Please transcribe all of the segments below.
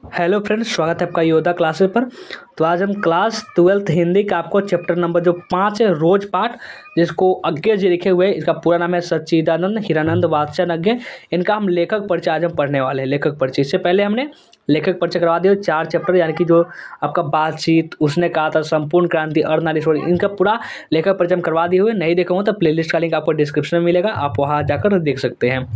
Hello friends, स्वागत है आपका योद्धा क्लासेस पर। तो आज हम क्लास 12th हिंदी का आपको चैप्टर नंबर जो 5 है रोज पाठ, जिसको अज्ञे जी लिखे हुए हैं। इसका पूरा नाम है सच्चिदानंद हिरानंद वात्स्यन अज्ञे। इनका हम लेखक परिचय आज हम पढ़ने वाले हैं। लेखक परिचय इससे पहले हमने लेखक परिचय करवा दिया 4 चैप्टर, यानी कि जो आपका बातचीत, उसने कहा था, संपूर्ण क्रांति, अर्धनारीश्वर, इनका पूरा लेखक परिचय हम करवा दिए हुए। नहीं देखा हो तो प्लेलिस्ट का लिंक आपको डिस्क्रिप्शन में मिलेगा, आप वहाँ जाकर देख सकते हैं।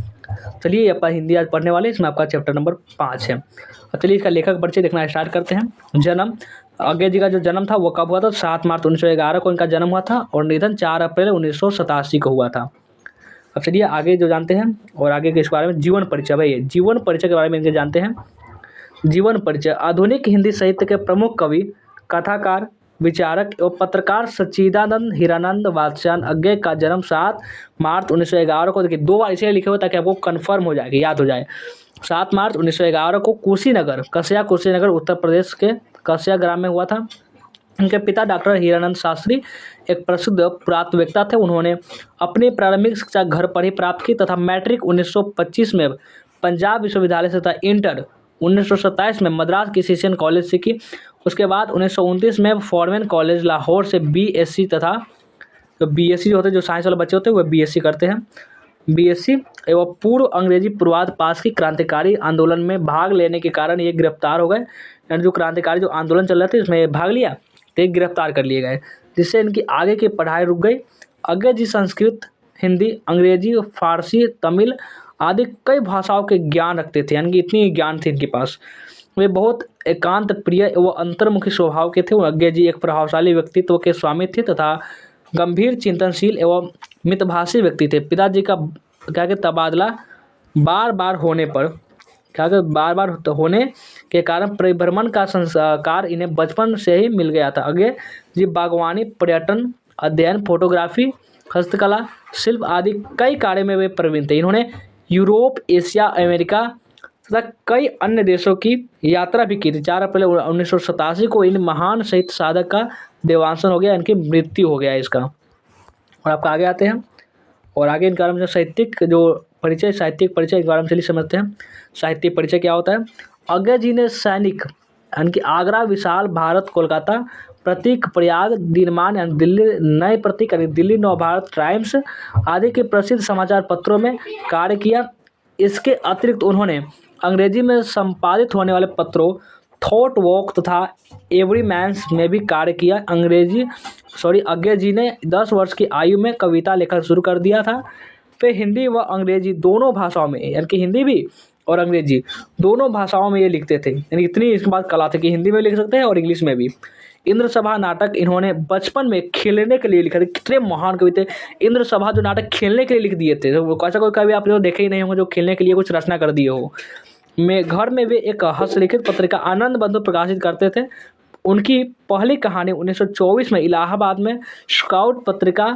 चलिए आपका हिंदी आज पढ़ने वाले, इसमें आपका चैप्टर नंबर 5 है। और चलिए इसका लेखक परिचय देखना स्टार्ट करते हैं। जन्म, अज्ञे जी का जो जन्म था वो कब हुआ था? 7 मार्च 1911 को इनका जन्म हुआ था और निधन 4 अप्रैल 1987 को हुआ था। अब चलिए आगे जो जानते हैं और आगे के इस बारे में जीवन परिचय। भाई जीवन परिचय के बारे में इनके जानते हैं। जीवन परिचय। आधुनिक हिंदी साहित्य के प्रमुख कवि, कथाकार, विचारक एवं पत्रकार सच्चिदानंद हिरानंद वात्स्यन अज्ञे का जन्म 7 मार्च 1911 को, देखिए 2 बार इसलिए लिखे हुए ताकि आपको कन्फर्म हो जाए, याद हो जाए। 7 मार्च 1911 को कुशीनगर, कस्या कुशीनगर, उत्तर प्रदेश के कस्या ग्राम में हुआ था। उनके पिता डॉक्टर हीरानंद शास्त्री एक प्रसिद्ध पुरातत्ववेत्ता थे। उन्होंने अपनी प्रारंभिक शिक्षा घर पर ही प्राप्त की तथा मैट्रिक 1925 में पंजाब विश्वविद्यालय से तथा इंटर 1927 में मद्रास की क्रिश्चियन कॉलेज से की। उसके बाद 1929 में फॉरेन कॉलेज लाहौर से बीएससी तथा जो बीएससी होते हैं, जो साइंस वाले बच्चे होते हैं वह बीएससी करते हैं, बीएससी एवं पूर्व अंग्रेजी पूर्वाध पास की। क्रांतिकारी आंदोलन में भाग लेने के कारण ये गिरफ्तार हो गए, यानी जो क्रांतिकारी जो आंदोलन चल रहे थे इसमें भाग लिया तो ये गिरफ्तार कर लिए गए, जिससे इनकी आगे की पढ़ाई रुक गई। अज्ञे जी संस्कृत, हिंदी, अंग्रेजी, फारसी, तमिल आदि कई भाषाओं के ज्ञान रखते थे, यानी कि इतनी ज्ञान थी इनके पास। वे बहुत एकांत प्रिय एवं अंतर्मुखी स्वभाव के थे। अज्ञे जी एक प्रभावशाली व्यक्तित्व के स्वामी थे तथा गंभीर, चिंतनशील एवं मितभाषी व्यक्ति थे। पिताजी का क्या कि तबादला बार बार होने पर, क्या कि बार बार होने के कारण परिभ्रमण का संस्कार इन्हें बचपन से ही मिल गया था। अज्ञे जी बागवानी, पर्यटन, अध्ययन, फोटोग्राफी, हस्तकला, शिल्प आदि कई कार्य में वे प्रवीण थे। इन्होंने यूरोप, एशिया, अमेरिका तथा कई अन्य देशों की यात्रा भी की थी। 4 अप्रैल 1987 को इन महान साहित्य साधक का देवांशन हो गया, इनकी मृत्यु हो गया इसका। और आपका आगे आते हैं और आगे इनके बारे में जो साहित्यिक जो परिचय, साहित्यिक परिचय के बारे में चलिए समझते हैं। साहित्यिक परिचय क्या होता है? अज्ञे जी ने सैनिक, यानी कि आगरा, विशाल भारत, कोलकाता, प्रतीक, प्रयाग, दिनमान यानी दिल्ली, नए प्रतीक यानी दिल्ली नवभारत टाइम्स आदि के प्रसिद्ध समाचार पत्रों में कार्य किया। इसके अतिरिक्त उन्होंने अंग्रेजी में संपादित होने वाले पत्रों थॉट वॉक तथा एवरीमैन्स में भी कार्य किया। अज्ञे जी ने 10 वर्ष की आयु में कविता लिखना शुरू कर दिया था। फिर हिंदी व अंग्रेजी दोनों भाषाओं में, यानी कि हिंदी भी और अंग्रेजी दोनों भाषाओं में ये लिखते थे, यानी इतनी इसके बाद कला थी कि हिंदी में लिख सकते हैं और इंग्लिश में भी। इंद्र सभा नाटक इन्होंने बचपन में खेलने के लिए लिखा था। कितने महान कवि थे! इंद्र सभा जो नाटक खेलने के लिए लिख दिए थे, तो ऐसा कोई कवि आप लोग देखे ही नहीं होंगे जो खेलने के लिए कुछ रचना कर दिए हो। में घर में वे एक हस्तलिखित पत्रिका आनंद बंधु प्रकाशित करते थे। उनकी पहली कहानी 1924 में इलाहाबाद में स्काउट पत्रिका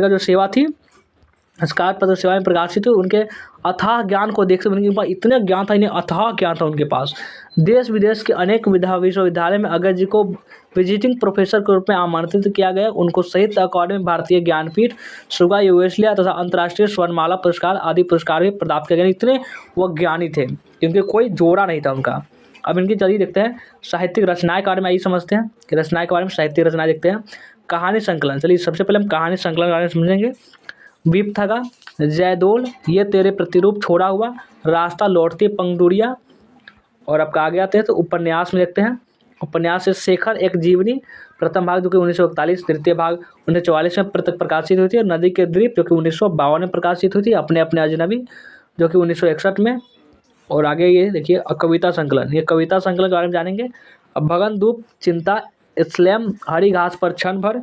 जो सेवा थी, स्काउट पत्र सेवा में प्रकाशित हुई। उनके अथाह ज्ञान को देखते उनके पास इतना ज्ञान था, इन्हें अथाह ज्ञान था उनके पास। देश विदेश के अनेक विश्वविद्यालय में अज्ञे जी को विजिटिंग प्रोफेसर के रूप में आमंत्रित किया गया। उनको साहित्य अकादमी, भारतीय ज्ञानपीठ, सुगा युवेसलिया तथा अंतर्राष्ट्रीय स्वर्णमाला पुरस्कार आदि पुरस्कार भी प्राप्त किए गए। इतने वो ज्ञानी थे, इनके कोई जोड़ा नहीं था उनका। अब इनकी चलिए देखते हैं साहित्यिक रचनाएं के बारे में, आइए समझते हैं कि रचनाएं के बारे में। साहित्यिक रचनाएं देखते हैं। कहानी संकलन, चलिए सबसे पहले हम कहानी संकलन के बारे में समझेंगे। विपथगा, जयदोल, ये तेरे प्रतिरूप, छोड़ा हुआ, रास्ता लौटती पंगडुरिया। और आपका आगे आते हैं तो उपन्यास में देखते हैं। उपन्यास से शेखर एक जीवनी, प्रथम भाग जो कि 1941, द्वितीय भाग 1944 में प्रकाशित हुई थी। और नदी के द्वीप जो कि 1952 में प्रकाशित हुई थी। अपने अपने अजनबी जो कि 1961 में। और आगे ये देखिए कविता संकलन, ये कविता संकलन के बारे में जानेंगे। अब भगन धूप, चिंता, स्लैम, हरी घास पर क्षण भर,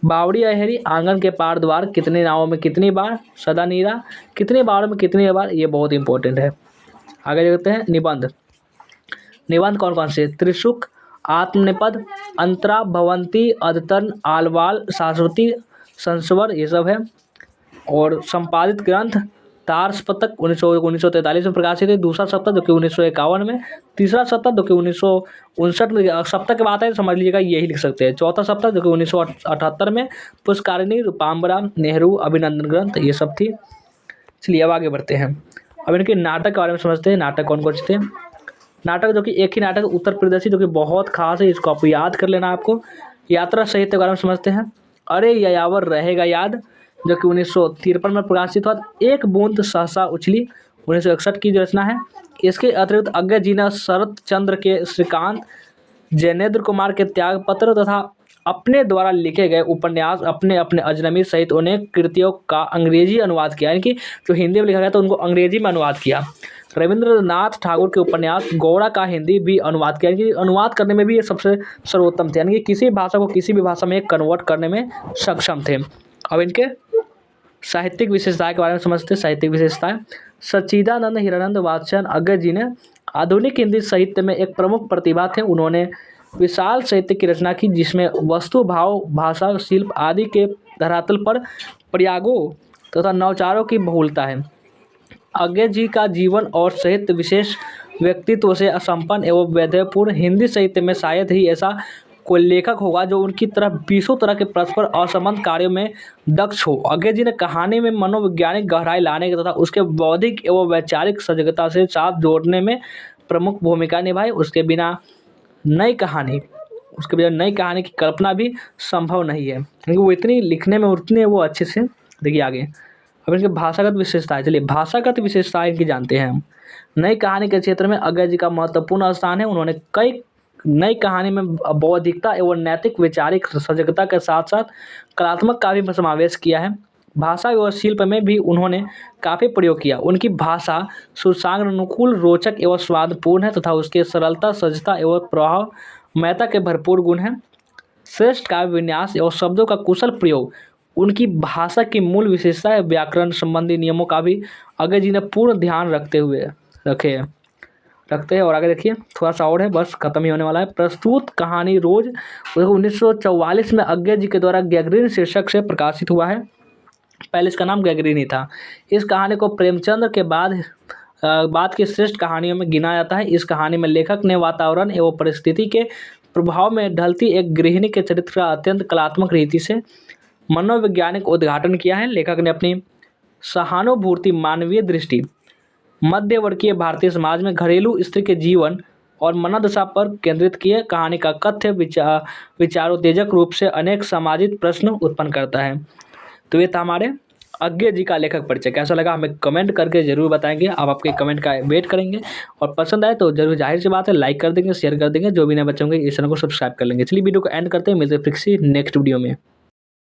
बावड़ी अहेरी, आंगन के पार द्वार, कितने नावों में कितनी बार, सदा नीरा, कितने बारों में कितनी बार, ये बहुत इंपॉर्टेंट है। आगे देखते हैं निबंध। निबंध कौन कौन से? त्रिशुक, आत्मनिपद, अंतरा, भवंती, अदतन, आलवाल, शाश्वती, संस्वर, ये सब है। और संपादित ग्रंथ तारसपतक 1943 में प्रकाशित है। दूसरा सप्तक जो कि 1951 में। तीसरा सप्तक जो कि 1959 में। सप्तक की बात है समझ लीजिएगा, यही लिख सकते हैं। चौथा सप्तक जो कि 1978 में। पुष्कारिणी, रूपाम्बरा, नेहरू, अभिनंदन ग्रंथ, ये सब थी। चलिए अब आगे बढ़ते हैं। अब इनके नाटक के बारे में समझते हैं। नाटक कौन कौन से थे? नाटक जो कि एक ही नाटक उत्तर प्रदेशी जो कि बहुत खास है, इसको आपको याद कर लेना आपको। यात्रा साहित्य के बारे में समझते हैं। अरे यायावर रहेगा याद, जो कि 1953 में प्रकाशित हुआ। एक बूंद सहसा उछली 1961 की जो रचना है। इसके अतिरिक्त अज्ञा जी ने शरत चंद्र के श्रीकांत, जैनेन्द्र कुमार के त्यागपत्र तथा अपने द्वारा लिखे गए उपन्यास अपने अपने अजनबी सहित अनेक कृतियों का अंग्रेजी अनुवाद किया, यानी कि जो हिंदी में लिखा गया था उनको अंग्रेजी में अनुवाद किया। रविंद्रनाथ ठाकुर के उपन्यास गौड़ा का हिंदी भी अनुवाद किया, यानी कि अनुवाद करने में भी ये सबसे सर्वोत्तम थे, यानी कि किसी भाषा को किसी भी भाषा में कन्वर्ट करने में सक्षम थे। अब इनके साहित्यिक विशेषताएं के बारे में समझते हैं। साहित्यिक विशेषताएं, सच्चिदानंद हिरानंद वात्स्यन अज्ञा जी ने आधुनिक हिंदी साहित्य में एक प्रमुख प्रतिभा थे। उन्होंने विशाल साहित्य की रचना की जिसमें वस्तु, भाव, भाषा, शिल्प आदि के धरातल पर प्रयागों तथा नवाचारों की बहुलता है। अज्ञा जी का जीवन और साहित्य विशेष व्यक्तित्व से असंपन्न एवं वैधव्यपूर्ण। हिंदी साहित्य में शायद ही ऐसा कोई लेखक होगा जो उनकी तरह बीसों तरह के परस्पर असंबद्ध कार्यों में दक्ष हो। अज्ञा जी ने कहानी में मनोवैज्ञानिक गहराई लाने तथा उसके बौद्धिक एवं वैचारिक सजगता से साथ जोड़ने में प्रमुख भूमिका निभाई। उसके बिना नई कहानी की कल्पना भी संभव नहीं है, क्योंकि वो इतनी लिखने में उतने वो अच्छे से। देखिए आगे, अब इनके भाषागत विशेषताएं, चलिए भाषागत विशेषताएं इनकी जानते हैं हम। नई कहानी के क्षेत्र में अज्ञा जी का महत्वपूर्ण स्थान है। उन्होंने कई नई कहानी में बौद्धिकता एवं नैतिक वैचारिक सजगता के साथ साथ कलात्मक का भी समावेश किया है। भाषा एवं शिल्प में भी उन्होंने काफ़ी प्रयोग किया। उनकी भाषा सुशांगनुकूल, रोचक एवं स्वादपूर्ण है तथा उसके सरलता, सहजता एवं प्रभावमयता के भरपूर गुण हैं। श्रेष्ठ काव्य विन्यास और शब्दों का कुशल प्रयोग उनकी भाषा की मूल विशेषता है। व्याकरण संबंधी नियमों का भी अज्ञा जी ने पूर्ण ध्यान रखते हैं। और आगे देखिए, थोड़ा सा और है, बस खत्म ही होने वाला है। प्रस्तुत कहानी रोज 1944 में अज्ञा जी के द्वारा गैगरीन शीर्षक से प्रकाशित हुआ है। पहले इसका नाम गैगरीन ही था। इस कहानी को प्रेमचंद्र के बाद की श्रेष्ठ कहानियों में गिना जाता है। इस कहानी में लेखक ने वातावरण एवं परिस्थिति के प्रभाव में ढलती एक गृहिणी के चरित्र का अत्यंत कलात्मक रीति से मनोवैज्ञानिक उद्घाटन किया है। लेखक ने अपनी सहानुभूति, मानवीय दृष्टि, मध्यवर्गीय भारतीय समाज में घरेलू स्त्री के जीवन और मनोदशा पर केंद्रित किए। कहानी का कथ्य विचारोत्तेजक रूप से अनेक सामाजिक प्रश्न उत्पन्न करता है। तो ये था हमारे अज्ञा जी का लेखक परिचय। कैसा लगा हमें कमेंट करके ज़रूर बताएंगे। आप आपके कमेंट का वेट करेंगे और पसंद आए तो जरूर, जाहिर सी बात है, लाइक कर देंगे, शेयर कर देंगे। जो भी नए बच्चे होंगे इस चैनल को सब्सक्राइब कर लेंगे। चलिए वीडियो को एंड करते हैं, मिलते हैं फिर से नेक्स्ट वीडियो में।